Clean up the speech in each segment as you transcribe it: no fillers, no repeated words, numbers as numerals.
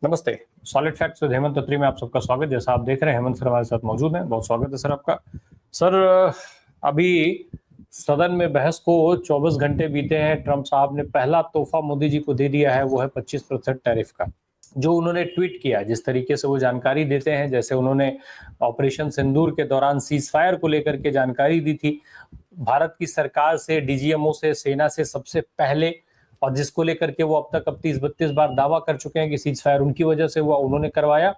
नमस्ते। Solid facts with Hemant अत्री में आप सबका स्वागत। जैसा आप देख रहे हैं, हेमंत सर हमारे साथ मौजूद हैं। बहुत स्वागत है सर आपका। सर, अभी सदन में बहस को 24 घंटे बीते हैं। ट्रंप साहब ने पहला तोहफा मोदी जी को दे दिया है, वो है 25% टैरिफ का। जो उन्होंने ट्वीट किया, जिस तरीके से वो जानकारी देते हैं, जैसे उन्होंने ऑपरेशन सिंदूर के दौरान सीज फायर को लेकर के जानकारी दी थी, भारत की सरकार से, डीजीएमओ से, सेना से सबसे पहले, और जिसको लेकर के वो अब तक 32 बार दावा कर चुके हैं कि सीज फायर उनकी वजह से हुआ, उन्होंने करवाया,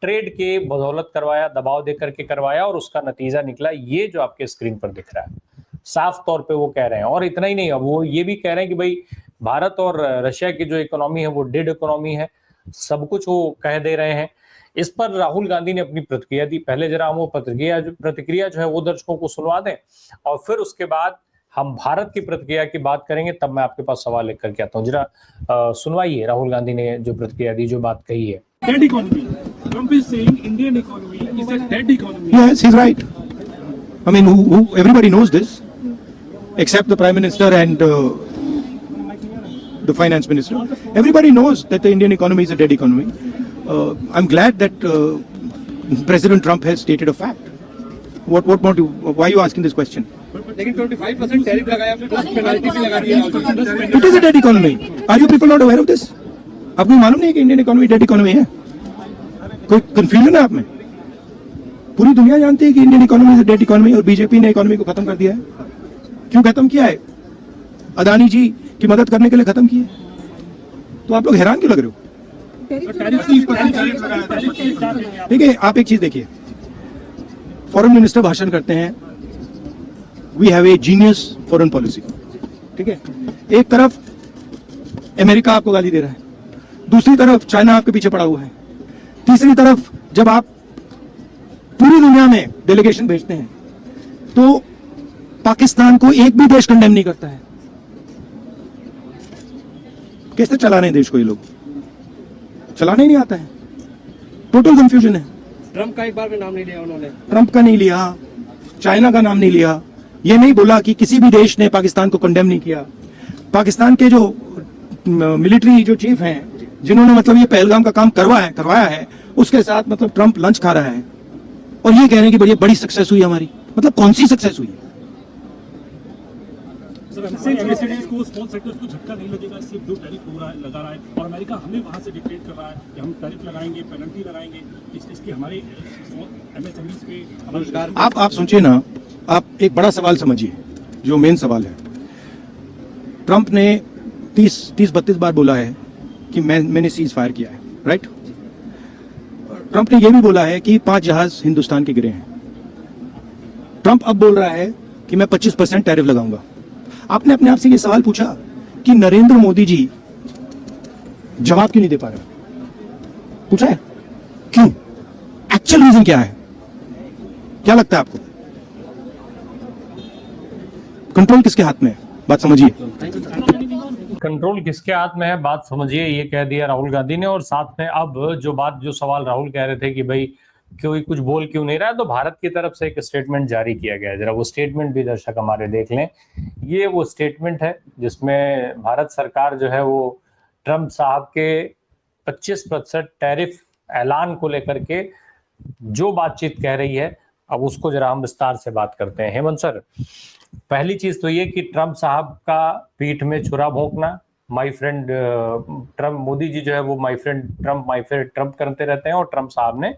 ट्रेड के बदौलत करवाया, दबाव देकर के करवाया, और उसका नतीजा निकला ये जो आपके स्क्रीन पर दिख रहा है। साफ तौर पे वो कह रहे हैं। और इतना ही नहीं, अब वो ये भी कह रहे हैं कि भाई भारत और रशिया की जो इकोनॉमी है वो डेड इकोनॉमी है। सब कुछ वो कह दे रहे हैं। इस पर राहुल गांधी ने अपनी प्रतिक्रिया दी। पहले जरा हम वो प्रतिक्रिया जो है वो दर्शकों को सुनवा दें, और फिर उसके बाद हम भारत की प्रतिक्रिया की बात करेंगे। तब मैं आपके पास सवाल लेकर के आता हूँ। जरा सुनवाइए राहुल गांधी ने जो प्रतिक्रिया दी, जो बात कही है। Dead economy. Trump is saying Indian economy is a dead economy. Yes, he's right. I mean, everybody knows this, except the Prime Minister and the Finance Minister. Everybody knows that the Indian economy is a dead economy. I'm glad that President Trump has stated a fact. What more do? Why are you asking this question? लेकिन 25% tariff लगाया, plus penalty भी लगा दी है। It is a dead economy. Are you people not aware of this? आपको मालूम नहीं है कि इंडियन इकोनॉमी डेड इकोनॉमी है? कोई कंफ्यूजन है आप में? पूरी दुनिया जानती है कि Indian economy is dead economy, और बीजेपी ने इकोनॉमी को खत्म कर दिया है। क्यों खत्म किया है? अदानी जी की मदद करने के लिए खत्म किया है। तो आप लोग हैरान क्यों लग रहे हो? ठीक है, आप एक चीज देखिए, फॉरेन मिनिस्टर भाषण करते हैं, we have a genius foreign policy. ठीक है, एक तरफ अमेरिका आपको गाली दे रहा है, दूसरी तरफ चाइना आपके पीछे पड़ा हुआ है, तीसरी तरफ जब आप पूरी दुनिया में डेलीगेशन भेजते हैं तो पाकिस्तान को एक भी देश कंडेम नहीं करता है। कैसे चलाने देश को? ये लोग चलाने ही नहीं आता है। टोटल कंफ्यूजन है। ट्रम्प का एक बार भी नाम नहीं लिया उन्होंने। ट्रंप का नहीं लिया, चाइना का नाम नहीं लिया, ये नहीं बोला कि किसी भी देश ने पाकिस्तान को कंडेम नहीं किया। पाकिस्तान के जो मिलिट्री जो चीफ हैं, जिन्होंने मतलब ये पहलगाम का काम करवाया है, उसके साथ मतलब ट्रंप लंच खा रहा है और ये कह रहे हैं कि बड़ी सक्सेस हुई हमारी। मतलब कौन सी सक्सेस हुई? को स्मॉल सेक्टर्स को झटका नहीं लगेगा, इससे जो टैरिफ लगा रहा है, और अमेरिका हमें वहां से डिक्टेट कर रहा है कि हम टैरिफ लगाएंगे, पेनल्टी लगाएंगे, इसकी हमारे एमएसएमईज पे। आप सोचिए ना, आप एक बड़ा सवाल समझिए, जो मेन सवाल है। ट्रंप ने 30-32 बार बोला है कि मैंने सीज फायर किया है, राइट? ट्रंप ने यह भी बोला है कि 5 जहाज हिंदुस्तान के गिरे हैं। ट्रंप अब बोल रहा है कि मैं 25% टैरिफ लगाऊंगा। आपने अपने आप से ये सवाल पूछा कि नरेंद्र मोदी जी जवाब क्यों नहीं दे पा रहे? पूछा है क्यों? एक्चुअल रीजन क्या है? क्या लगता है आपको? कंट्रोल किसके हाथ में है? बात समझिए। कंट्रोल किसके हाथ में है, बात समझिए, ये कह दिया राहुल गांधी ने। और साथ में अब जो सवाल राहुल कह रहे थे कि भाई कोई कुछ बोल क्यों नहीं रहा है, तो भारत की तरफ से एक स्टेटमेंट जारी किया गया है। जरा वो स्टेटमेंट भी दर्शक हमारे देख लें। ये वो स्टेटमेंट है जिसमें भारत सरकार जो है वो ट्रंप साहब के 25% टैरिफ ऐलान को लेकर के जो बातचीत कह रही है, अब उसको जरा हम विस्तार से बात करते हैं। हेमंत सर, पहली चीज तो ये कि ट्रंप साहब का पीठ में छुरा भोंकना, my friend Trump, Modi ji जो है वो माय फ्रेंड ट्रंप करते रहते हैं, और ट्रंप साहब ने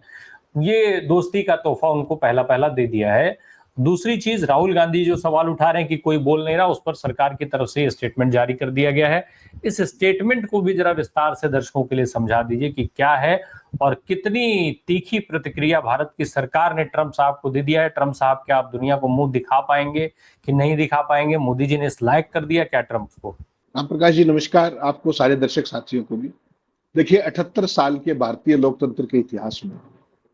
ये दोस्ती का तोहफा उनको पहला दे दिया है। दूसरी चीज, राहुल गांधी जो सवाल उठा रहे हैं कि कोई बोल नहीं रहा, उस पर सरकार की तरफ से स्टेटमेंट जारी कर दिया गया है। इस स्टेटमेंट को भी जरा विस्तार से दर्शकों के लिए समझा दीजिए कि क्या है और कितनी तीखी प्रतिक्रिया भारत की सरकार ने ट्रंप साहब को दे दिया है। ट्रंप साहब क्या आप दुनिया को मुंह दिखा पाएंगे कि नहीं दिखा पाएंगे? मोदी जी ने इस लायक कर दिया क्या ट्रंप को? राम प्रकाश जी नमस्कार, आपको सारे दर्शक साथियों को भी। देखिए, 78 साल के भारतीय लोकतंत्र के इतिहास में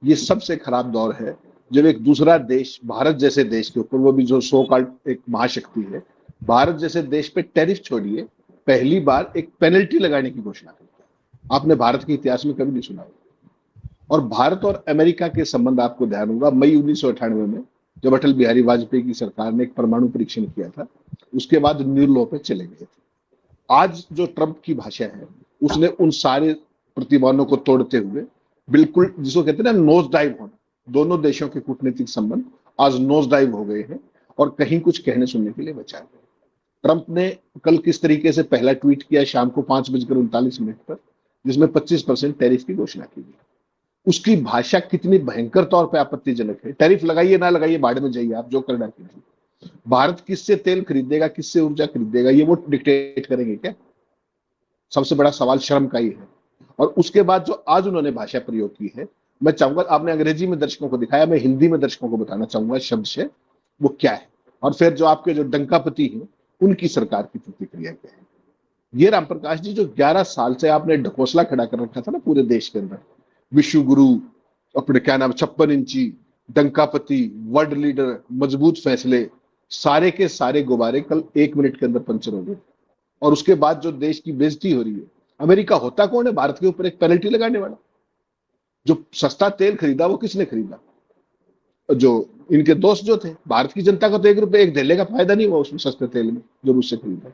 ये सबसे खराब दौर है जब एक दूसरा देश, भारत जैसे देश के ऊपर, वो भी जो सो कॉल्ड एक महाशक्ति है, भारत जैसे देश पे टैरिफ छोड़िए, पहली बार एक पेनल्टी लगाने की घोषणा करता है। आपने भारत के इतिहास में कभी नहीं सुना। और भारत और अमेरिका के संबंध आपको ध्यान होगा, मई 1998 में जब अटल बिहारी वाजपेयी की सरकार ने एक परमाणु परीक्षण किया था, उसके बाद न्यू लॉ पे चले गए थे। आज जो ट्रंप की भाषा है, उसने उन सारे प्रतिमानों को तोड़ते हुए बिल्कुल जिसको कहते हैं ना नोज डाइव होना, दोनों देशों के कूटनीतिक संबंध आज नोज डाइव हो गए हैं और कहीं कुछ कहने सुनने के लिए बचा है। ट्रंप ने कल किस तरीके से पहला ट्वीट किया शाम को 5:39 पर, जिसमें 25% टैरिफ की घोषणा की गई। उसकी भाषा कितनी भयंकर तौर पर आपत्तिजनक है। टैरिफ लगाइए ना लगाइए, भाड़ में जाइए, आप जो करना कीजिए। भारत किससे तेल खरीदेगा, किससे ऊर्जा खरीदेगा, ये वो डिक्टेट करेंगे क्या? सबसे बड़ा सवाल शर्म का ही है। और उसके बाद जो आज उन्होंने भाषा प्रयोग की है, मैं चाहूंगा, आपने अंग्रेजी में दर्शकों को दिखाया, मैं हिंदी में दर्शकों को बताना चाहूंगा शब्द से वो क्या है, और फिर जो आपके जो डंकापति हैं उनकी सरकार की प्रतिक्रिया क्या है। ये राम प्रकाश जी, जो 11 साल से आपने ढकोसला खड़ा कर रखा था ना पूरे देश के अंदर, विश्व गुरु, अपने क्या नाम 56 इंची, डंकापति, वर्ल्ड लीडर, मजबूत फैसले, सारे के सारे गुब्बारे कल 1 मिनट के अंदर पंचर हो गए। और उसके बाद जो देश की बेइज्जती हो रही है, अमेरिका होता कौन है भारत के ऊपर एक पेनल्टी लगाने वाला? जो सस्ता तेल खरीदा वो किसने खरीदा? जो इनके दोस्त जो थे, भारत की जनता को तो 1 रुपए 1 धेले का फायदा नहीं हुआ उसमें सस्ते तेल में जो रूस से खरीदा।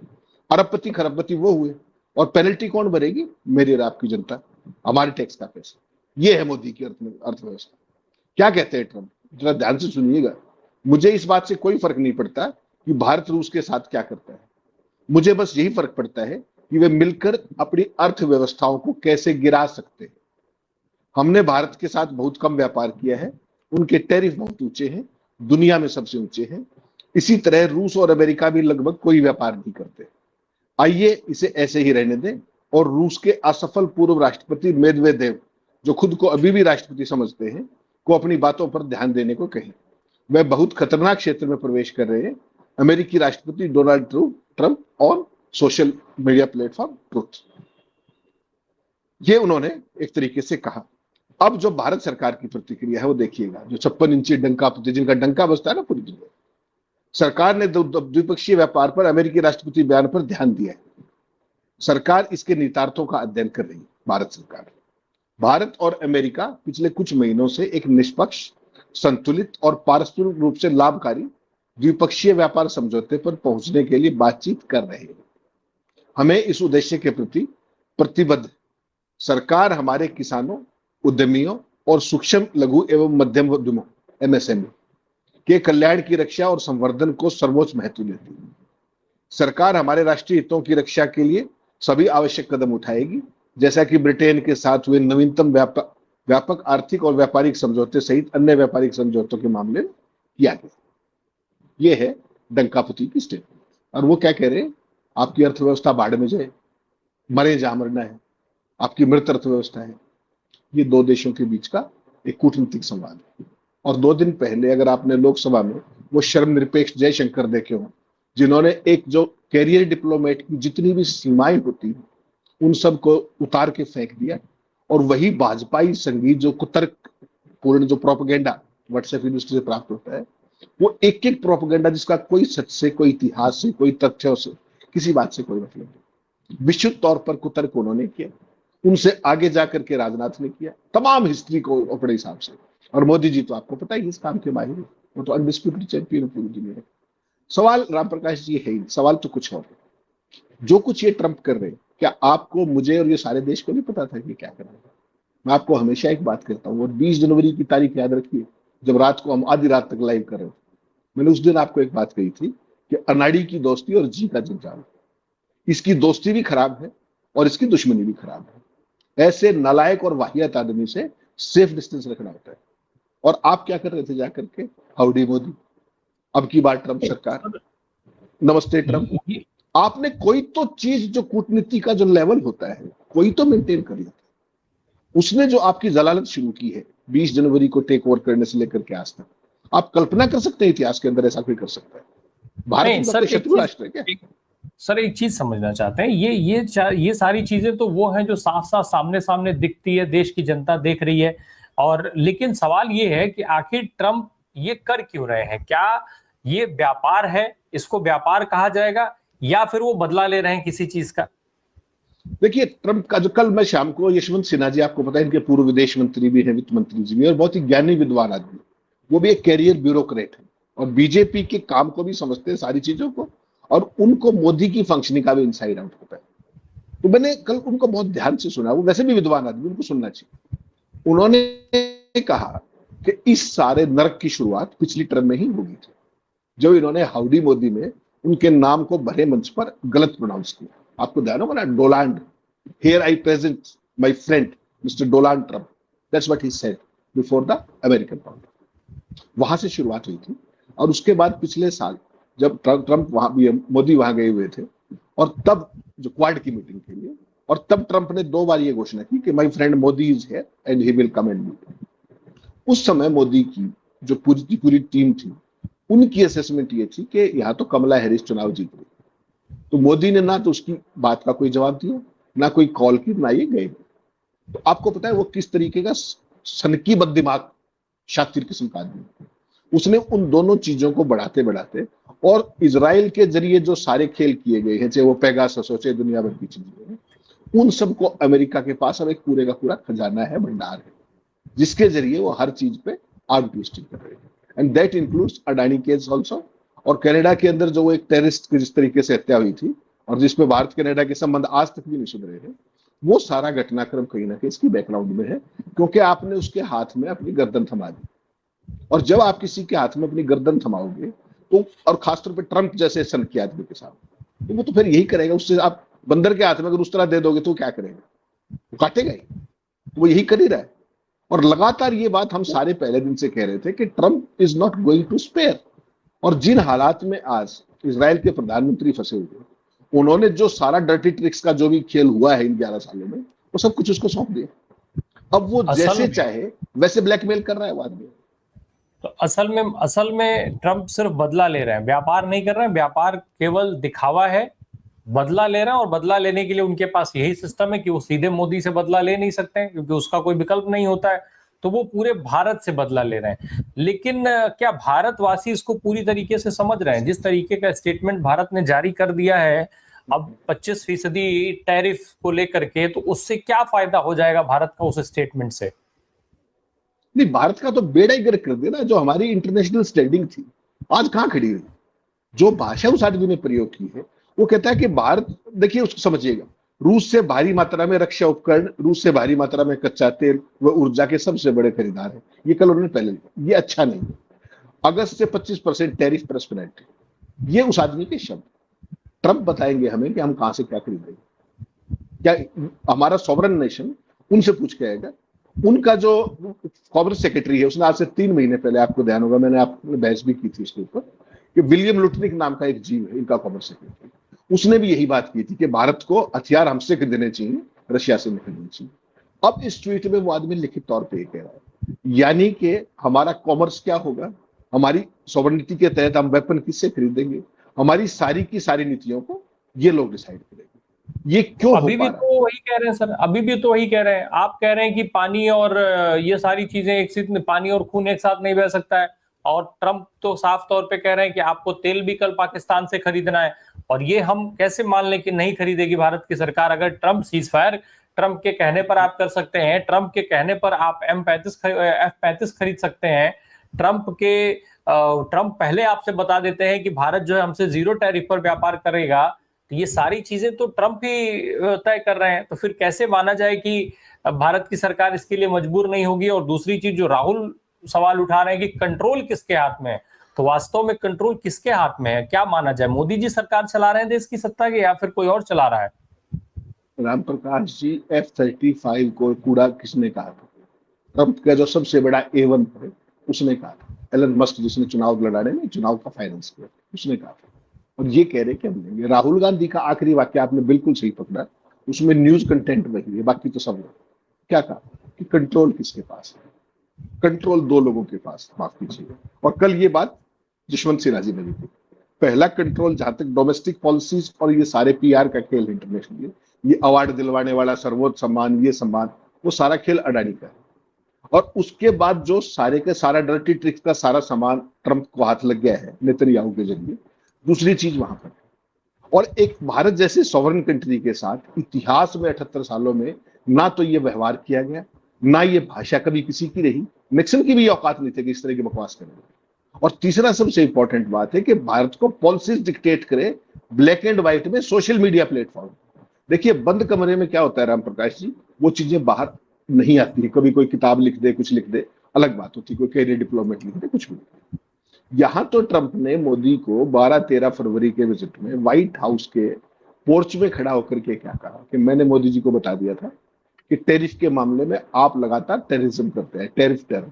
अरबपति खरबपति वो हुए, और पेनल्टी कौन भरेगी? मेरी और आपकी जनता, हमारे टैक्स का पैसा। ये है मोदी की अर्थव्यवस्था। क्या कहते हैं ट्रंप, जरा ध्यान से सुनिएगा। मुझे इस बात से कोई फर्क नहीं पड़ता कि भारत रूस के साथ क्या करता है, मुझे बस यही फर्क पड़ता है कि वे मिलकर अपनी अर्थव्यवस्थाओं को कैसे गिरा सकते हैं। हमने भारत के साथ बहुत कम व्यापार किया है, उनके टैरिफ बहुत ऊंचे हैं, दुनिया में सबसे ऊंचे हैं। इसी तरह रूस और अमेरिका भी लगभग कोई व्यापार नहीं करते। आइए इसे ऐसे ही रहने दें और रूस के असफल पूर्व राष्ट्रपति मेदवेदेव, जो खुद को अभी भी राष्ट्रपति समझते हैं, को अपनी बातों पर ध्यान देने को कहें। वह बहुत खतरनाक क्षेत्र में प्रवेश कर रहे हैं। अमेरिकी राष्ट्रपति डोनाल्ड ट्रंप और सोशल मीडिया प्लेटफॉर्म ट्रुथ, ये उन्होंने एक तरीके से कहा। अब जो भारत सरकार की प्रतिक्रिया है वो देखिएगा। जो 56 इंची डंकापति, जिनका डंका बजता है ना पूरी दुनिया, सरकार ने द्विपक्षीय व्यापार पर अमेरिकी राष्ट्रपति बयान पर ध्यान दिया है। सरकार इसके निहितार्थों का अध्ययन कर रही है। भारत सरकार, भारत और अमेरिका पिछले कुछ महीनों से एक निष्पक्ष, संतुलित और पारस्परिक रूप से लाभकारी द्विपक्षीय व्यापार समझौते पर पहुंचने के लिए बातचीत कर रहे हैं। हमें इस उद्देश्य के प्रति प्रतिबद्ध। सरकार हमारे किसानों, उद्यमियों और सूक्ष्म, लघु एवं मध्यम उद्यमों MSME के कल्याण की रक्षा और संवर्धन को सर्वोच्च महत्व देती है। सरकार हमारे राष्ट्रीय हितों की रक्षा के लिए सभी आवश्यक कदम उठाएगी, जैसा कि ब्रिटेन के साथ हुए नवीनतम व्यापक आर्थिक और व्यापारिक समझौते सहित अन्य व्यापारिक समझौतों के मामले में किया गया। यह है डंकापति की स्टेटमेंट। और वो क्या कह रहे हैं? आपकी अर्थव्यवस्था बाढ़ में जाए, मरे जहां मरना है, आपकी मृत अर्थव्यवस्था है। ये दो देशों के बीच का एक कूटनीतिक संवाद है। और 2 दिन पहले अगर आपने लोकसभा में वो शर्मनिरपेक्ष जयशंकर देखे हो, जिन्होंने एक जो कैरियर डिप्लोमेट की जितनी भी सीमाएं होती हैं उन सब को उतार के फेंक दिया, और वही भाजपाई संगीत, जो कुतर्क पूर्ण जो प्रोपेगेंडा व्हाट्सएप यूनिवर्सिटी से प्राप्त होता है, वो एक एक प्रोपेगेंडा जिसका कोई सच से, कोई इतिहास से, कोई तथ्यों से, किसी बात से कोई मतलब नहीं, विशुद्ध तौर पर कुतर्क उन्होंने किया। उनसे आगे जाकर के राजनाथ ने किया, तमाम हिस्ट्री को अपने हिसाब से। और मोदी जी तो आपको पता ही इस काम के माहिर है, वो तो अनडिस्प्यूटेड चैंपियन है पूरी दुनिया में। सवाल राम प्रकाश जी है ही, सवाल तो कुछ और है। जो कुछ ये ट्रंप कर रहे हैं, क्या आपको, मुझे और ये सारे देश को नहीं पता था कि क्या कर रहे हैं? मैं आपको हमेशा एक बात कहता हूँ, और 20 जनवरी की तारीख याद रखिए, जब रात को हम आधी रात तक लाइव कर रहे थे, मैंने उस दिन आपको एक बात कही थी कि अनाड़ी की दोस्ती और जी का जंजाल, इसकी दोस्ती भी खराब है और इसकी दुश्मनी भी खराब है। ऐसे नालायक और वाहियात आदमी से सेफ डिस्टेंस रखना होता है। और आप क्या कर रहे थे जाकर के? हाउडी मोदी, अब की बार ट्रंप सरकार, नमस्ते ट्रंप। आपने कोई तो चीज, जो कूटनीति का जो लेवल होता है, कोई तो मेंटेन कर लिया। उसने जो आपकी जलालत शुरू की है 20 जनवरी को टेक ओवर करने से लेकर के आज तक, आप कल्पना कर सकते हैं इतिहास के अंदर ऐसा कोई कर सकता है? भारत सर, शत्रु राष्ट्र है क्या? सर एक चीज समझना चाहते हैं, ये सारी चीजें तो वो हैं जो साफ साफ सामने सामने दिखती है, देश की जनता देख रही है। और लेकिन सवाल ये है कि आखिर ट्रंप ये कर क्यों रहे हैं? क्या ये व्यापार है, इसको व्यापार कहा जाएगा, या फिर वो बदला ले रहे हैं किसी चीज का? देखिए, ट्रंप का जो, कल मैं शाम को यशवंत सिन्हा जी, आपको पता है इनके पूर्व विदेश मंत्री भी हैं, वित्त मंत्री जी भी, और बहुत ही ज्ञानी विद्वान आदमी, वो भी एक कैरियर ब्यूरोक्रेट है और बीजेपी के काम को भी समझते हैं, सारी चीजों को, और उनको मोदी की फंक्शनिंग का भी इनसाइड आउट होता है। तो मैंने कल उनको बहुत ध्यान से सुना, वो वैसे भी विद्वान आदमी, उनको सुनना चाहिए। उन्होंने कहा कि इस सारे नरक की शुरुआत पिछली टर्म में ही होगी थी, जब इन्होंने हाउडी मोदी में उनके नाम को भरे मंच पर गलत प्रोनाउंस किया। आपको ध्यान होगा ना, Donald, here I present my friend mister Donald Trump, that's what he said before the American public. वहां से शुरुआत हुई थी। और उसके बाद पिछले साल जब ट्रम्प वहां भी, मोदी वहां गए हुए थे, और तब जो क्वाड की मीटिंग के लिए, और तब ट्रम्प ने 2 बार ये घोषणा की कि my friend Modi is here and he will come and meet. उस समय मोदी की जो पूरी की पूरी टीम थी, उनकी असेसमेंट ये थी कि यहां तो कमला हैरिस चुनाव जीत गई। तो मोदी ने ना तो उसकी बात का कोई जवाब दिया, ना कोई कॉल की, ना ये गए। तो आपको पता है वो किस तरीके का सनकी बद दिमाग शातिर किस्म का आदमी, उसने उन दोनों चीजों को बढ़ाते बढ़ाते, और इजराइल के जरिए जो सारे खेल किए गए हैं, चाहे वो पेगासस हो, चाहे दुनिया भर की चीजें, उन सबको अमेरिका के पास अब एक पूरे का पूरा खजाना है, भंडार है, जिसके जरिए वो हर चीज पे आर्म ट्विस्टिंग कर रहे हैं। And that includes Adani case also. और कनाडा के अंदर जो वो एक टेररिस्ट की जिस तरीके से हत्या हुई थी, और जिसमें भारत कनाडा के संबंध आज तक भी नहीं सुधरे हैं, वो सारा घटनाक्रम कहीं ना कहीं इसकी बैकग्राउंड में है, क्योंकि आपने उसके हाथ में अपनी गर्दन थमा दी। और जब आप किसी के हाथ में अपनी गर्दन थमाओगे, तो और खासतौर पर ट्रंप जैसे सनकी आदमी के साथ, तो वो तो फिर यही करेगा। उससे आप बंदर के हाथ में अगर उस तरह दे दोगे तो क्या करेगा? वो काटेगा ही। वो यही कर ही रहा है। और लगातार ये बात हम सारे पहले दिन से कह रहे थे कि Trump is not going to spare. और जिन हालात में आज इजराइल के प्रधानमंत्री फंसे हुए, उन्होंने जो सारा डर्टी ट्रिक्स का जो भी खेल हुआ है इन 11 सालों में, वो सब कुछ उसको सौंप दिया। अब वो जैसे चाहे वैसे ब्लैकमेल कर रहा है वो आदमी। तो असल में ट्रंप सिर्फ बदला ले रहे हैं, व्यापार नहीं कर रहे हैं। व्यापार केवल दिखावा है, बदला ले रहे हैं। और बदला लेने के लिए उनके पास यही सिस्टम है कि वो सीधे मोदी से बदला ले नहीं सकते हैं, क्योंकि उसका कोई विकल्प नहीं होता है। तो वो पूरे भारत से बदला ले रहे हैं। लेकिन क्या भारतवासी इसको पूरी तरीके से समझ रहे हैं? जिस तरीके का स्टेटमेंट भारत ने जारी कर दिया है अब 25% टैरिफ को लेकर के, तो उससे क्या फायदा हो जाएगा भारत का उस स्टेटमेंट से? नहीं, भारत का तो बेड़ा ही गर्क कर दिया ना। जो हमारी इंटरनेशनल स्टैंडिंग थी, आज कहां खड़ी हुई? जो भाषा उस आदमी ने प्रयोग की है, वो कहता है कि भारत, देखिए उसको समझिएगा, रूस से भारी मात्रा में रक्षा उपकरण, रूस से भारी मात्रा में कच्चा तेल व ऊर्जा के सबसे बड़े खरीदार है। ये कल उन्होंने पहले लिखा। ये अच्छा नहीं है। अगस्त से 25% टैरिफ प्लस पेनल्टी, ये उस आदमी के शब्द। ट्रंप बताएंगे हमें कि हम कहां से क्या खरीदेंगे। क्या हमारा सॉवरन नेशन उनसे पूछ के आएगा? उनका जो कॉमर्स सेक्रेटरी है, उसने आज से 3 महीने पहले, आपको ध्यान होगा, मैंने आपने बहस भी की थी इसके ऊपर, कि विलियम लुटनिक नाम का एक जीव है इनका कॉमर्स सेक्रेटरी, उसने भी यही बात की थी कि भारत को हथियार हमसे खरीदने चाहिए, रशिया से नहीं खरीदने चाहिए। अब इस ट्वीट में वो आदमी लिखित तौर पे ये कह रहा है, यानी कि हमारा कॉमर्स क्या होगा, हमारी सॉवरेनिटी के तहत हम वेपन किससे खरीदेंगे, हमारी सारी की सारी नीतियों को ये लोग डिसाइड करेंगे। ये क्यों अभी भी तो वही कह रहे हैं सर, अभी भी तो वही कह रहे हैं। आप कह रहे हैं कि पानी और ये सारी चीजें एक साथ, पानी और खून एक साथ नहीं बह सकता है। और ट्रंप तो साफ तौर पे कह रहे हैं कि आपको तेल भी कल पाकिस्तान से खरीदना है। और ये हम कैसे मान लें कि नहीं खरीदेगी भारत की सरकार? अगर ट्रंप सीजफायर ट्रंप के कहने पर आप कर सकते हैं, ट्रंप के कहने पर आप F-35 खरीद सकते हैं, ट्रंप पहले आपसे बता देते हैं कि भारत जो है हमसे 0 टैरिफ पर व्यापार करेगा, तो ये सारी चीजें तो ट्रंप ही तय कर रहे हैं। तो फिर कैसे माना जाए कि भारत की सरकार इसके लिए मजबूर नहीं होगी? और दूसरी चीज जो राहुल सवाल उठा रहे हैं कि कंट्रोल किसके हाथ में है, तो वास्तव में कंट्रोल किसके हाथ में है? क्या माना जाए, मोदी जी सरकार चला रहे हैं देश की सत्ता के, या फिर कोई और चला रहा है? राम प्रकाश जी, F-35 को कूड़ा किसने कहा था? ट्रंप का जो सबसे बड़ा A1 है, उसने कहा था। एलन मस्क, जिसने चुनाव लड़ाने में चुनाव का फाइनेंस किया, उसने कहा था। और ये कह रहे कि हम लेंगे। राहुल गांधी का आखिरी वाक्य आपने बिल्कुल सही पकड़ा, उसमें न्यूज कंटेंट वही है, बाकी तो सब क्या कहा कि कंट्रोल किसके पास है? कंट्रोल 2 लोगों के पास, माफ कीजिए। और कल ये बात जशवंत सिन्हा जी ने भी की। पहला कंट्रोल, जहां तक डोमेस्टिक पॉलिसीज और ये सारे PR का खेल इंटरनेशनल, ये अवार्ड दिलवाने वाला सर्वोच्च सम्मान, ये सम्मान, वो सारा खेल अडानी का है। और उसके बाद जो सारे के सारा डर्टी ट्रिक्स का सारा सामान ट्रंप को हाथ लग गया है नेतन्याहू के जरिए। दूसरी चीज वहां पर, और एक भारत जैसे सॉवरन कंट्री के साथ इतिहास में 78 सालों में ना तो ये व्यवहार किया गया, ना ये भाषा कभी किसी की रही, निक्सन की भी औकात नहीं थी कि इस तरह की बकवास करेंगे। और तीसरा सबसे इंपॉर्टेंट बात है कि भारत को पॉलिसीज डिक्टेट करे ब्लैक एंड व्हाइट में सोशल मीडिया प्लेटफॉर्म, देखिए बंद कमरे में क्या होता है राम प्रकाश जी, वो चीजें बाहर नहीं आती है। कभी कोई किताब लिख दे, कुछ लिख दे, अलग बात होती है, कोई कैरियर डिप्लोमेट लिख दे, कुछ भी। यहां तो ट्रंप ने मोदी को 12-13 फरवरी के विजिट में व्हाइट हाउस के पोर्च में खड़ा होकर के क्या कहा कि मैंने मोदी जी को बता दिया था कि टैरिफ के मामले में आप लगातार टेररिज्म करते हैं, टैरिफ टेरर,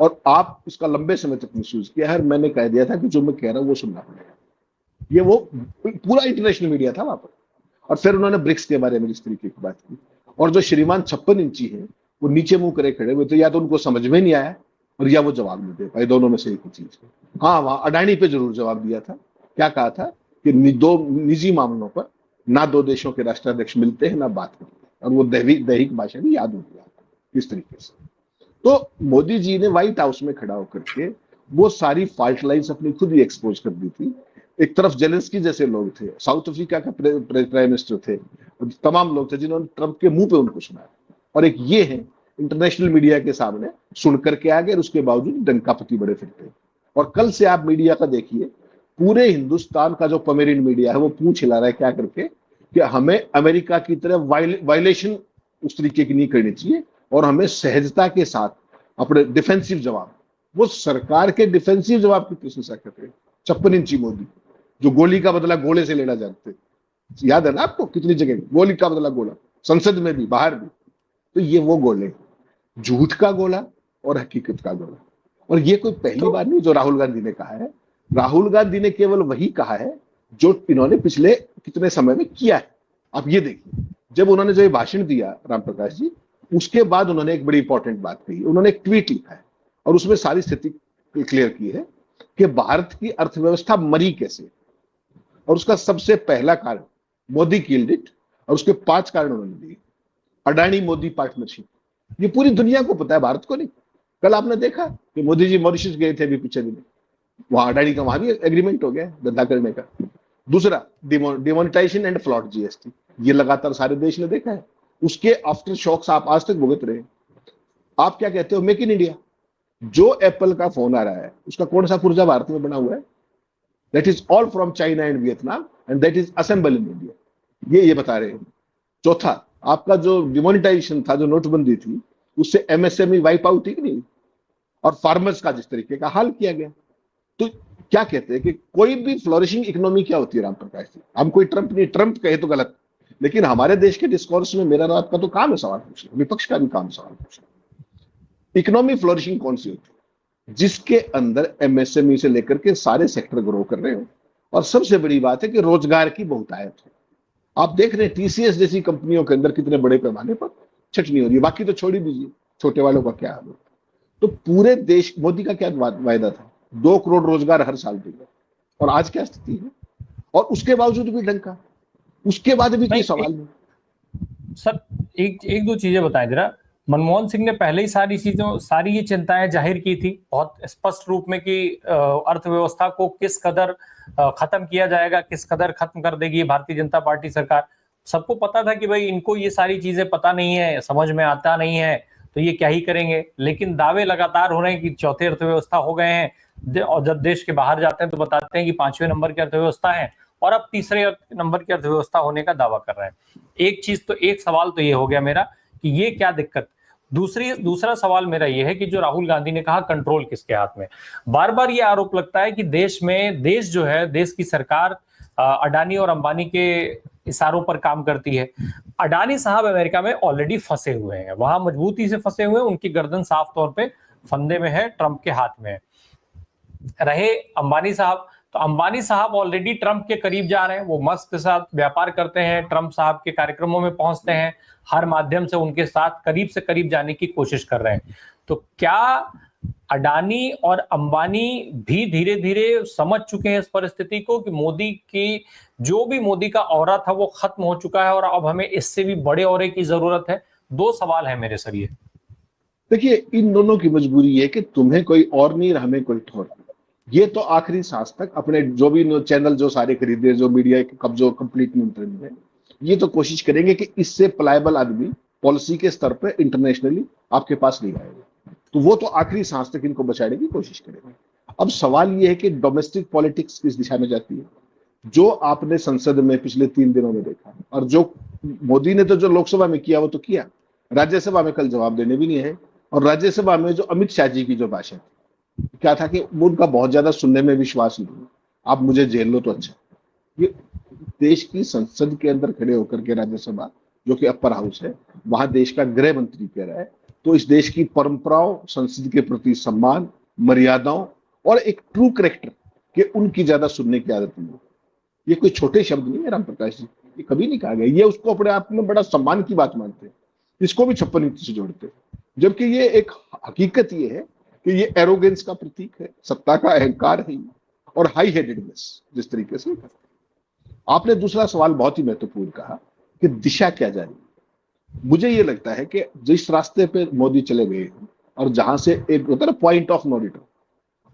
और आप इसका लंबे समय तक मिसयूज किया है। मैंने कह दिया था कि जो मैं कह रहा हूं वो सुनना पड़ेगा। ये वो पूरा इंटरनेशनल मीडिया था वहां पर। और फिर उन्होंने ब्रिक्स के बारे में जिस तरीके की बात की, और जो श्रीमान 56 इंची है वो नीचे मुंह करे खड़े हुए, तो या तो उनको समझ में नहीं आया और या वो जवाब नहीं दे पाए, दोनों में से एक ही चीज है। हाँ, वहां अडानी पे जरूर जवाब दिया था। क्या कहा था कि दो निजी मामलों पर ना दो देशों के राष्ट्राध्यक्ष मिलते हैं ना बात करते हैं, और वो दैहिक भाषा भी याद हो गया इस तरीके से। तो मोदी जी ने व्हाइट हाउस में खड़ा होकर के वो सारी फॉल्ट लाइन्स अपनी खुद ही एक्सपोज कर दी थी। एक तरफ जेलेंस्की जैसे लोग थे, साउथ अफ्रीका का प्राइम मिनिस्टर थे, तमाम लोग थे जिन्होंने ट्रंप के मुंह पे उनको सुनाया, और एक ये है इंटरनेशनल मीडिया के सामने सुन करके आ गए, उसके बावजूद डंकापति बड़े फिरते हैं। और कल से आप मीडिया का देखिए, पूरे हिंदुस्तान का जो पमेरिन मीडिया है वो पूछ हिला रहा है क्या करके कि हमें अमेरिका की तरह वायलेशन उस तरीके की नहीं करनी चाहिए, और हमें सहजता के साथ अपने डिफेंसिव जवाब, वो सरकार के डिफेंसिव जवाब की प्रशंसा करते हैं। 56 इंची मोदी जो गोली का बदला गोले से लेना जानते, याद है ना आपको, कितनी जगह गोली का बदला गोला, संसद में भी बाहर भी। तो ये वो गोले, झूठ का गोला और हकीकत का गोला। और ये कोई पहली बार नहीं जो राहुल गांधी ने कहा है। राहुल गांधी ने केवल वही कहा है जो इन्होंने पिछले कितने समय में किया है। आप ये देखिए, जब उन्होंने जो ये भाषण दिया राम प्रकाश जी, उसके बाद उन्होंने एक बड़ी इंपॉर्टेंट बात कही। उन्होंने एक ट्वीट लिखा है और उसमें सारी स्थिति क्लियर की है कि भारत की अर्थव्यवस्था मरी कैसे, और उसका सबसे पहला कारण मोदी किल्ड इट, और उसके 5 कारण उन्होंने दिए। अडानी मोदी पार्टनरशिप, ये पूरी दुनिया को पता है, भारत को नहीं। कल आपने देखा कि मोदी जी मॉरिशस गए थे अभी पिछले दिन, वहां अडानी का वहां भी एग्रीमेंट हो गया धंधा करने का। दूसरा डिमोनेटाइजेशन एंड फ्लॉट जीएसटी, ये लगातार सारे देश ने देखा है, उसके आफ्टर शॉक्स आप आज तक भुगत रहे हैं। आप क्या कहते हो, मेक इन इंडिया, जो एप्पल का फोन आ रहा है उसका कौन सा पुर्जा भारत में बना हुआ है? That is all from China and Vietnam and that is assemble in India, ये बता रहे हैं। चौथा, आपका जो डिमोनेटाइजेशन था, जो नोटबंदी थी, उससे एमएसएमई वाइप आउट ही नहीं, और फार्मर्स का जिस तरीके का हाल किया गया। तो क्या कहते हैं कि कोई भी फ्लोरिशिंग इकोनॉमी क्या होती है राम प्रकाश जी? हम कोई ट्रंप नहीं, ट्रंप कहे तो गलत, लेकिन हमारे देश के डिस्कोर्स में मेरा और आपका तो काम है सवाल पूछना, विपक्ष का भी काम सवाल पूछना। इकोनॉमी फ्लोरिशिंग कौन सी होती है? जिसके अंदर एमएसएमई से लेकर के सारे सेक्टर ग्रो कर रहे हो, और सबसे बड़ी बात है कि रोजगार की बहुतायत हो। आप देख रहे हैं टीसीएस जैसी कंपनियों के अंदर कितने बड़े पैमाने पर छटनी हो रही है। बाकी तो छोड़ ही दीजिए, छोटे वालों का क्या हाल होता। तो पूरे देश, मोदी का क्या वायदा था, 2 करोड़ रोजगार हर साल देगा, और आज क्या स्थिति है? और उसके बावजूद भी डंका, उसके बाद भी कोई सवाल नहीं। सर एक दो चीजें बताएं जरा। मनमोहन सिंह ने पहले ही सारी ये चिंताएं जाहिर की थी बहुत स्पष्ट रूप में कि अर्थव्यवस्था को किस कदर खत्म किया जाएगा, किस कदर खत्म कर देगी भारतीय जनता पार्टी सरकार। सबको पता था कि भाई इनको ये सारी चीजें पता नहीं है, समझ में आता नहीं है, तो ये क्या ही करेंगे। लेकिन दावे लगातार हो रहे हैं कि चौथे अर्थव्यवस्था हो गए हैं, और जब देश के बाहर जाते हैं तो बताते हैं कि 5वें नंबर की अर्थव्यवस्था है, और अब 3रे नंबर की अर्थव्यवस्था होने का दावा कर रहे हैं। एक सवाल तो ये हो गया मेरा कि ये क्या दिक्कत। दूसरा सवाल मेरा ये है कि जो राहुल गांधी ने कहा कंट्रोल किसके हाथ में, बार बार ये आरोप लगता है कि देश जो है, देश की सरकार अडानी और अंबानी के इशारों पर काम करती है। अडानी साहब अमेरिका में ऑलरेडी फंसे हुए हैं, वहां मजबूती से फंसे हुए हैं, उनकी गर्दन साफ तौर पे फंदे में है, ट्रंप के हाथ में है। रहे अंबानी साहब, तो अंबानी साहब ऑलरेडी ट्रंप के करीब जा रहे हैं, वो मस्क के साथ व्यापार करते हैं, ट्रंप साहब के कार्यक्रमों में पहुंचते हैं, हर माध्यम से उनके साथ करीब से करीब जाने की कोशिश कर रहे हैं। तो क्या अडानी और अंबानी भी धीरे धीरे समझ चुके हैं इस परिस्थिति को कि मोदी का ऑरा था वो खत्म हो चुका है और अब हमें इससे भी बड़े ऑरे की जरूरत है? 2 सवाल है मेरे सर। ये देखिए, इन दोनों की मजबूरी है कि तुम्हें कोई और नहीं, हमें कोई ठोर नहीं। ये तो आखिरी सांस तक अपने जो भी चैनल जो सारे खरीदे, जो मीडिया के कब्जो कंप्लीट नियंत्रण में, ये तो कोशिश करेंगे कि इससे प्लायबल आदमी पॉलिसी के स्तर पे इंटरनेशनली आपके पास नहीं आएगा। तो वो तो आखिरी सांस तक इनको बचाने की कोशिश करेंगे। अब सवाल ये है कि डोमेस्टिक पॉलिटिक्स किस दिशा में जाती है। जो आपने संसद में पिछले 3 दिनों में देखा, और जो मोदी ने तो जो लोकसभा में किया वो तो किया, राज्यसभा में कल जवाब देने भी नहीं है। और राज्यसभा में जो अमित शाह जी की जो भाषण थी, क्या था कि वो उनका बहुत ज्यादा सुनने में विश्वास नहीं, आप मुझे जेल लो तो अच्छा। ये देश की संसद के अंदर खड़े होकर के राज्यसभा, जो कि अपर हाउस है, वहां देश का गृह मंत्री कह रहा है, तो इस देश की परंपराओं, संसद के प्रति सम्मान, मर्यादाओं और एक ट्रू करेक्टर के उनकी ज्यादा सुनने की आदत नहीं है। ये कोई छोटे शब्द नहीं है राम प्रकाश जी, ये कभी नहीं कहा गया। ये उसको अपने आप में बड़ा सम्मान की बात मानते हैं, इसको भी 56 नीति से जोड़ते हैं, जबकि ये एक हकीकत ये है कि ये एरोगेंस का प्रतीक है, सत्ता का अहंकार है और हाई हेडेडनेस जिस तरीके से करते हैं। आपने दूसरा सवाल बहुत ही महत्वपूर्ण कहा कि दिशा क्या जानी। मुझे ये लगता है कि जिस रास्ते पे मोदी चले गए हैं और जहां से एक होता है ना पॉइंट ऑफ नो रिटर्न,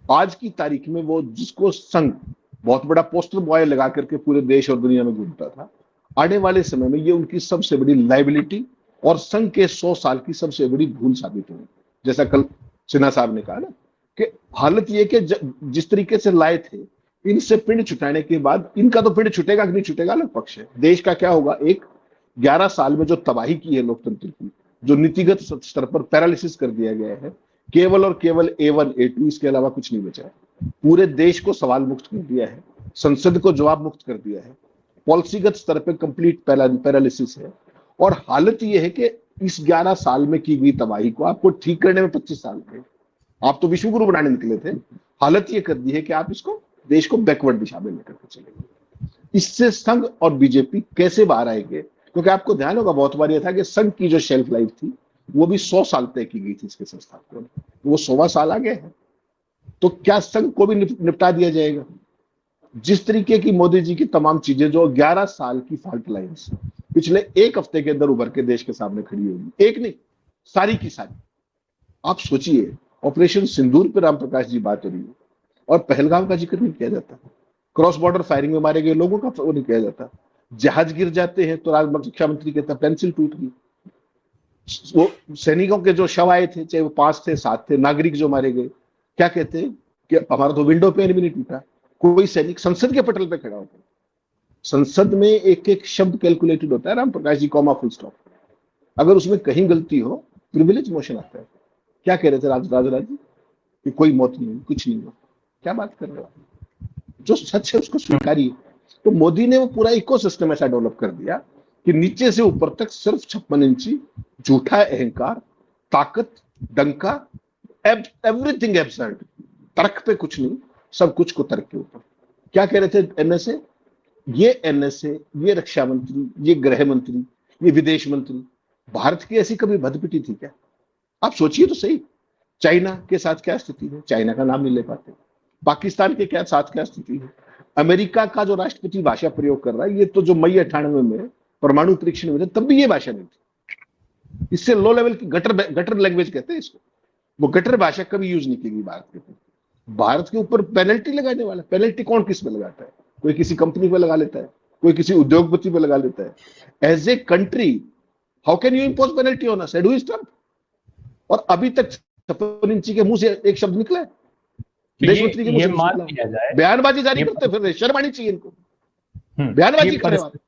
आज की तारीख में वो जिसको संघ बहुत बड़ा पोस्टर बॉय लगा करके पूरे देश और दुनिया में घूमता था, आने वाले समय में ये उनकी सबसे बड़ी लाइबिलिटी और संघ के 100 साल की सबसे बड़ी भूल साबित होगी। जैसा कल सिन्हा साहब ने कहा ना कि हालत ये कि जिस तरीके से लाए थे, इनसे पिंड छुटाने के बाद इनका तो पिंड छुटेगा कि नहीं छुटेगा अलग पक्ष है। देश का क्या होगा, एक 11 साल में जो तबाही की है लोकतंत्र की, जो नीतिगत स्तर पर पैरालिसिस कर दिया गया है, केवल और केवल A1 A2 इसके अलावा कुछ नहीं बचा है। पूरे देश को सवाल मुक्त कर दिया है, संसद को जवाब मुक्त कर दिया है, पॉलिसीगत स्तर पर कंप्लीट पैरालिसिस है। और हालत यह है कि इस 11 साल में की गई तबाही को आपको ठीक करने में 25 साल लगे। आप तो विश्व गुरु बनाने निकले थे, हालत ये कर दी है कि आप इसको देश को बैकवर्ड दिशा में लेकर के चलेंगे। इससे संघ और बीजेपी कैसे बाहर आएंगे, क्योंकि आपको ध्यान होगा बहुत बार यह था कि संघ की जो शेल्फ लाइफ थी वो भी 100 साल तय की गई थी इसके संस्थापकों ने, वो 100वां साल आ गए हैं। तो क्या संघ को भी निपटा दिया जाएगा? जिस तरीके की मोदी जी की तमाम चीजें जो 11 साल की फॉल्ट लाइन्स पिछले एक हफ्ते के अंदर उभर के देश के सामने खड़ी होगी, एक नहीं सारी की सारी। आप सोचिए, ऑपरेशन सिंदूर पर राम प्रकाश जी बात हो रही है और पहलगाम का जिक्र नहीं किया जाता, क्रॉस बॉर्डर फायरिंग में मारे गए लोगों का वो नहीं किया जाता, जहाज गिर जाते हैं तो रक्षा मंत्री कहता है पेंसिल टूट गई, वो सैनिकों के जो शव आए थे, चाहे वो 5 थे 7 थे, नागरिक जो मारे गए, क्या कहते हैं कि हमारा तो विंडो पेन भी नहीं टूटा। कोई सैनिक संसद के पटल पे खड़ा होता है, संसद में एक एक शब्द कैलकुलेटेड होता है Ram Prakash ji, comma full stop. अगर उसमें कहीं गलती हो प्रिविलेज मोशन आता है। क्या कह रहे थे राजराज जी कि कोई मौत नहीं हुई, कुछ नहीं हुआ, क्या बात कर रहे हो? जो सच है उसको स्वीकारिए। तो मोदी ने वो पूरा इकोसिस्टम ऐसा डेवलप कर दिया कि नीचे से ऊपर तक सिर्फ 56 इंची झूठा अहंकार, ताकत, डंका, एवरीथिंग एब्सर्ड, तर्क पे कुछ नहीं, सब कुछ को तर्क के ऊपर। क्या कह रहे थे एनएसए, ये रक्षा मंत्री, ये गृह मंत्री, ये विदेश मंत्री, भारत की ऐसी कभी भदपिटी थी क्या? आप सोचिए तो सही। चाइना के साथ क्या स्थिति है, चाइना का नाम नहीं ले पाते। पाकिस्तान के क्या साथ क्या स्थिति है। अमेरिका का जो राष्ट्रपति भाषा प्रयोग कर रहा है, ये तो जो मई 98 में परमाणु परीक्षण हुए थे तब भी ये भाषा नहीं थी। इससे लो लेवल की गटर लैंग्वेज कहते हैं इसको। वो गटर भाषा कभी यूज नहीं की गई भारत के ऊपर। भारत के ऊपर पेनल्टी लगाने वाला, पेनल्टी कौन किस पे लगाता है? कोई किसी कंपनी पे लगा लेता है, कोई किसी उद्योगपति पे लगा लेता है। As a country how can you impose penalty on us? Who is Trump? और अभी तक 56 इंची के मुंह से एक शब्द निकला है देश मंत्री के मुंह से? मान लिया जाए, बयानबाजी जारी करते फिर शर्म आनी चाहिए इनको, बयानबाजी करने वाले।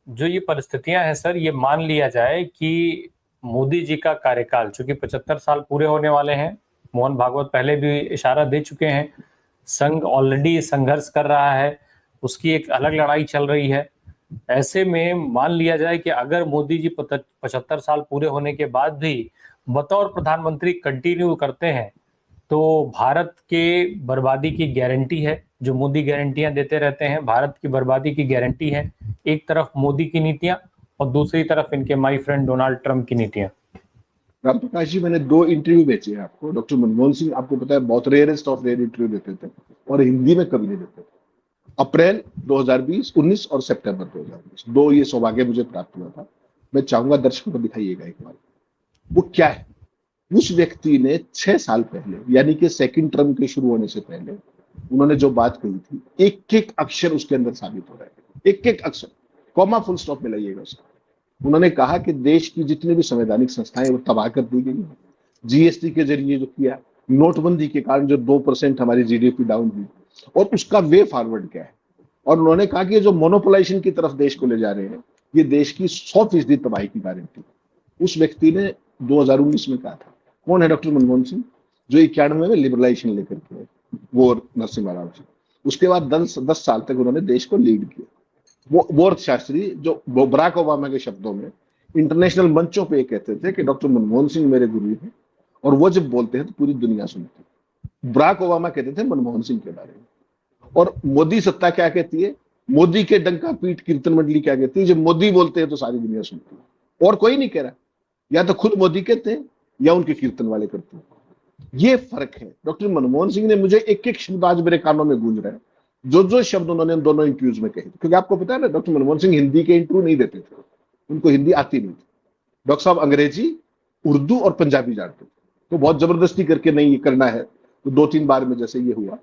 जो ये परिस्थितियां हैं सर, ये मान लिया जाए कि मोदी जी का कार्यकाल, चूंकि 75 साल पूरे होने वाले हैं, मोहन भागवत पहले भी इशारा दे चुके हैं, संघ ऑलरेडी संघर्ष कर रहा है, उसकी एक अलग लड़ाई चल रही है। ऐसे में मान लिया जाए कि अगर मोदी जी 75 साल पूरे होने के बाद भी बतौर प्रधानमंत्री कंटिन्यू करते हैं तो भारत के बर्बादी की गारंटी है। जो मोदी गारंटियां देते रहते हैं, भारत की बर्बादी की गारंटी है। एक तरफ मोदी की नीतियां और दूसरी तरफ इनके माय फ्रेंड डोनाल्ड ट्रंप की नीतियां। राम प्रकाश जी, मैंने 2 इंटरव्यू बेचे हैं आपको। डॉक्टर मनमोहन सिंह, आपको पता है, बहुत रेयरेस्ट ऑफ रेयर इंटरव्यू देते थे और हिंदी में कभी नहीं देते थे। अप्रैल 2020, 19 और सितंबर 2020, 2 ये सौभाग्य मुझे प्राप्त हुआ था। मैं चाहूंगा दर्शकों को दिखाइएगा एक बार। वो क्या है? उस व्यक्ति ने 6 साल पहले, यानी कि सेकंड टर्म के शुरू होने से पहले, उन्होंने जो बात कही थी, एक एक अक्षर उसके अंदर साबित हो रहा है। एक एक अक्षर, कॉमा फुल स्टॉप में लाइएगा उसका। उन्होंने कहा कि देश की जितनी भी संवैधानिक संस्थाएं वो तबाह कर दी गई हैं। जीएसटी के जरिए जो किया, नोटबंदी के कारण जो 2% हमारी जीडीपी डाउन हुई, और उसका वे फॉरवर्ड क्या है। और उन्होंने कहा कि ये जो मोनोपोलाइजेशन की तरफ देश को ले जा रहे हैं, ये देश की 100% तबाही की गारंटी। उस व्यक्ति ने 2019 में कहा था। कौन है? डॉक्टर मनमोहन सिंह, जो 91 में लिबरलाइजेशन लेकर के आए, वो और नरसिम्हा राव जी। उसके बाद 10 साल तक उन्होंने देश को लीड किया। वो अर्थशास्त्री जो बराक ओबामा के शब्दों में इंटरनेशनल मंचों पे कहते थे कि डॉक्टर मनमोहन सिंह मेरे गुरु हैं, और वो जब बोलते हैं तो पूरी दुनिया सुनती है। बराक ओबामा कहते थे मनमोहन सिंह के बारे में। और मोदी सत्ता क्या कहती है? मोदी के डंका पीठ कीर्तन मंडली क्या कहती है? जब मोदी बोलते हैं तो सारी दुनिया सुनती है, और कोई नहीं कह रहा। या तो खुद मोदी कहते हैं या उनके कीर्तन वाले करते हैं। ये फर्क है। डॉक्टर मनमोहन सिंह ने, मुझे एक एक शब्द आज मेरे कानों में गूंज रहा है, जो शब्द उन्होंने दोनों इंटरव्यूज में कहे, क्योंकि आपको पता है ना, डॉक्टर मनमोहन सिंह हिंदी के इंटरव्यू नहीं देते थे, उनको हिंदी आती नहीं थी। डॉक्टर साहब अंग्रेजी, उर्दू और पंजाबी जानते थे, तो बहुत जबरदस्ती करके नहीं ये करना है, तो 2-3 बार में जैसे ये हुआ।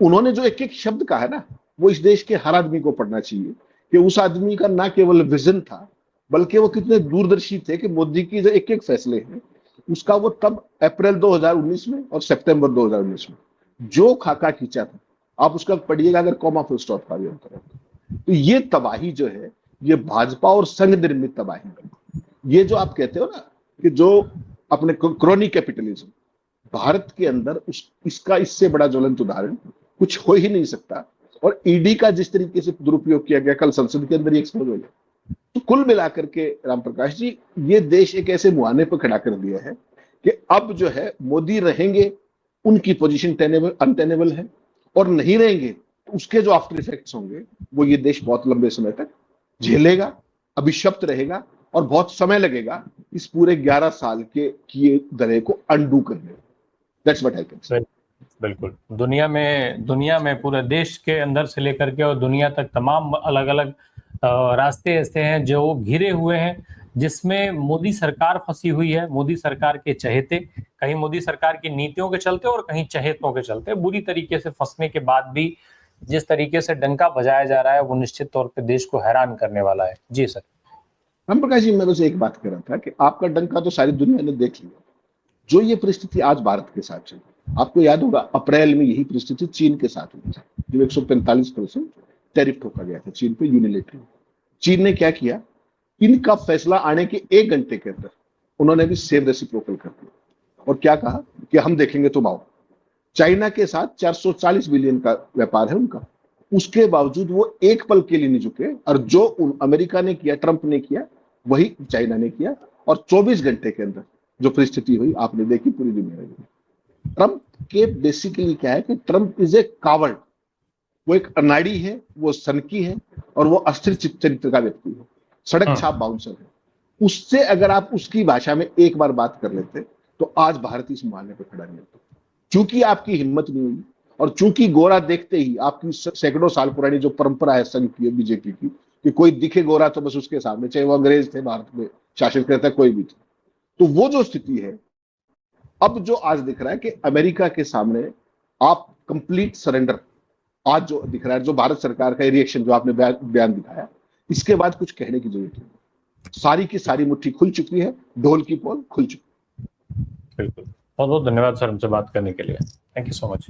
उन्होंने जो एक एक शब्द कहा है ना, वो इस देश के हर आदमी को पढ़ना चाहिए कि उस आदमी का ना केवल विजन था, बल्कि वो कितने दूरदर्शी थे कि मोदी की जो एक एक फैसले हैं उसका वो तब अप्रैल 2019 में और सितंबर 2019 में जो खाका खींचा था, आप उसका पढ़िएगा अगर कॉमा फुल स्टॉप का भी अंतर है। तो ये तबाही जो है, ये भाजपा और संघ निर्मित तबाही है। ये जो आप कहते हो ना कि जो अपने क्रोनी कैपिटलिज्म, भारत के अंदर इसका इससे बड़ा ज्वलंत उदाहरण कुछ हो ही नहीं सकता। और ईडी का जिस तरीके से दुरुपयोग किया गया, कल संसद के अंदर ही एक्सपोज हो गया। तो कुल मिलाकर के राम प्रकाश जी, ये देश एक ऐसे मुहाने पर खड़ा कर दिया है कि अब जो है मोदी रहेंगे, उनकी पोजीशन टेनेबल अनटेनेबल है, और नहीं रहेंगे तो उसके जो आफ्टर इफेक्ट्स होंगे वो ये देश बहुत लंबे समय तक झेलेगा, अभिशप्त रहेगा, और बहुत समय लगेगा इस पूरे 11 साल के किए दरे को अंडू करने। That's what I can say. बिल्कुल। दुनिया में पूरे देश के अंदर से लेकर के और दुनिया तक तमाम अलग अलग रास्ते ऐसे हैं जो घिरे हुए हैं, जिसमें मोदी सरकार फंसी हुई है। मोदी सरकार के चहेते, कहीं मोदी सरकार की नीतियों के चलते और कहीं चहेतों के चलते बुरी तरीके से फंसने के बाद भी जिस तरीके से डंका बजाया जा रहा है, वो निश्चित तौर पे देश को हैरान करने वाला है। जी सर। राम प्रकाश जी, मैं बस एक बात कर रहा था कि आपका डंका तो सारी दुनिया ने देख लिया। जो ये परिस्थिति आज भारत के साथ चल, आपको याद होगा अप्रैल में यही परिस्थिति चीन के साथ हुई थी, जब 145% टैरिफ ठोका गया था चीन पे यूनिलेटरली। चीन ने क्या किया? इनका फैसला आने के 1 घंटे के अंदर उन्होंने भी सेम रेसिप्रोकल कर दिया, और क्या कहा कि हम देखेंगे तुम आओ। चाइना के साथ 440 बिलियन का व्यापार है उनका, उसके बावजूद वो एक पल के लिए नहीं झुके, और जो अमेरिका ने किया, ट्रंप ने किया, वही चाइना ने किया। और 24 घंटे के अंदर जो परिस्थिति हुई आपने देखी, पूरी दुनिया में। ट्रंप के बेसिकली क्या है कि ट्रंप इज ए कावर्ड, वो एक अनाड़ी है, वो सनकी है, और वो अस्थिर चरित्र का व्यक्ति है, सड़क छाप बाउंसर है। उससे अगर आप उसकी भाषा में एक बार बात कर लेते तो आज भारत इस मुहाने पर खड़ा नहीं होता। चूंकि आपकी हिम्मत नहीं हुई, और चूंकि गोरा देखते ही आपकी सैकड़ों साल पुरानी जो परंपरा है संघ की, बीजेपी की, कि कोई दिखे गोरा तो बस उसके सामने, चाहे वो अंग्रेज थे भारत में शासन करता कोई भी थे। तो वो जो स्थिति है अब जो आज दिख रहा है कि अमेरिका के सामने आप कंप्लीट सरेंडर आज जो दिख रहा है, जो भारत सरकार का रिएक्शन जो आपने बयान दिखाया, इसके बाद कुछ कहने की जरूरत नहीं। सारी की सारी मुट्ठी खुल चुकी है, ढोल की पोल खुल चुकी है। बिल्कुल। बहुत बहुत धन्यवाद सर हमसे बात करने के लिए। Thank you so much.